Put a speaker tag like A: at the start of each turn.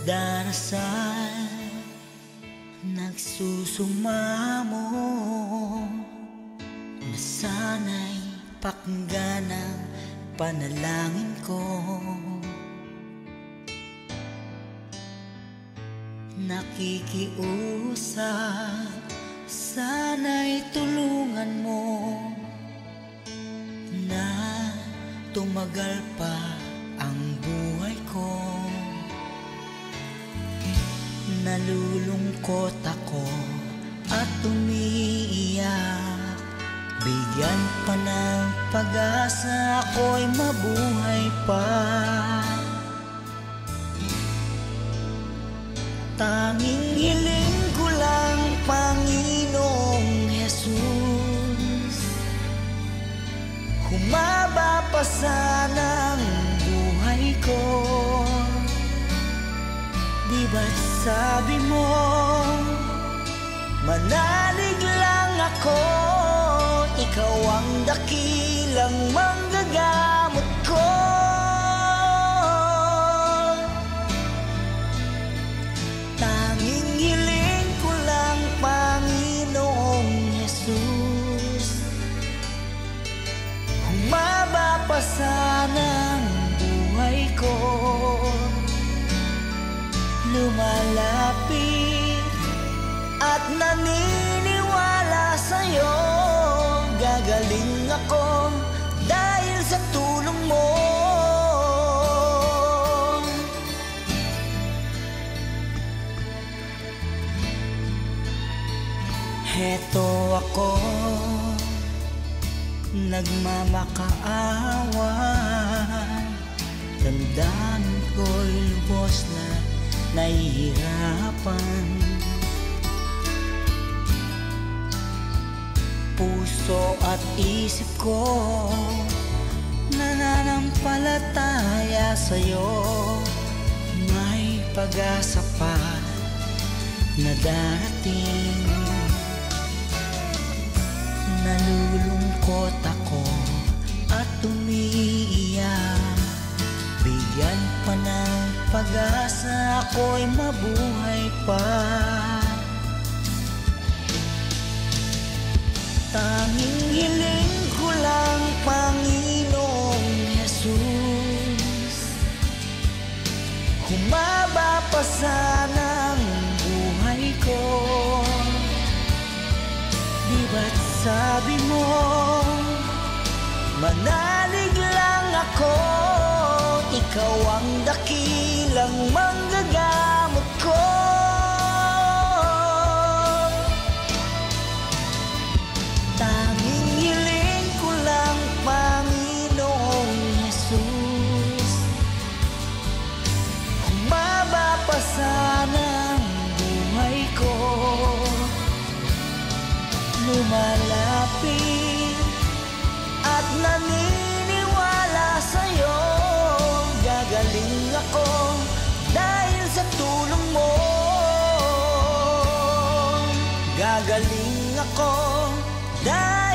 A: darasal, nagsusumamo na sana'y pakinggan ang panalangin ko. Nakikiusap, sana'y tulungan mo na tumagal pa ang buhay ko. Nalulungkot ako at umiiyak, bigyan pa ng pag-asa, ako'y mabuhay pa. Tanging hiling ko lang, Panginoong Jesus, humaba pa sana ang buhay ko. Di ba't sabi mo, manalig lang ako, ikaw ang dakilang manggagamot ko. Tanging hiling ko lang, Panginoong Jesus, humaba pa sana ang buhay ko. Lumalapit at naniniwala sa'yo, gagaling ako dahil sa tulong mo. Heto ako, nagmamakaawa, damdamin ko'y lubos na nahihirapan. Puso at isip ko nananampalataya sa'yo, may pag-asa pa na darating. Nalulungkot ako at umiiyak, bigyan pa ng pag-asa, ako'y mabuhay pa. Tanging hiling ko lang, Panginoong Jesus, humaba pa sana ang buhay ko. Di ba't sabi mo, manalig lang ako, ikaw ang dakilang manggagamot ko. Tanging hiling ko lang, Panginoong Jesus, humaba pa sana ang buhay ko. Lumalapit at naniniwala sa'yo, gagaling ako dahil sa tulong mo. Gagaling ako dahil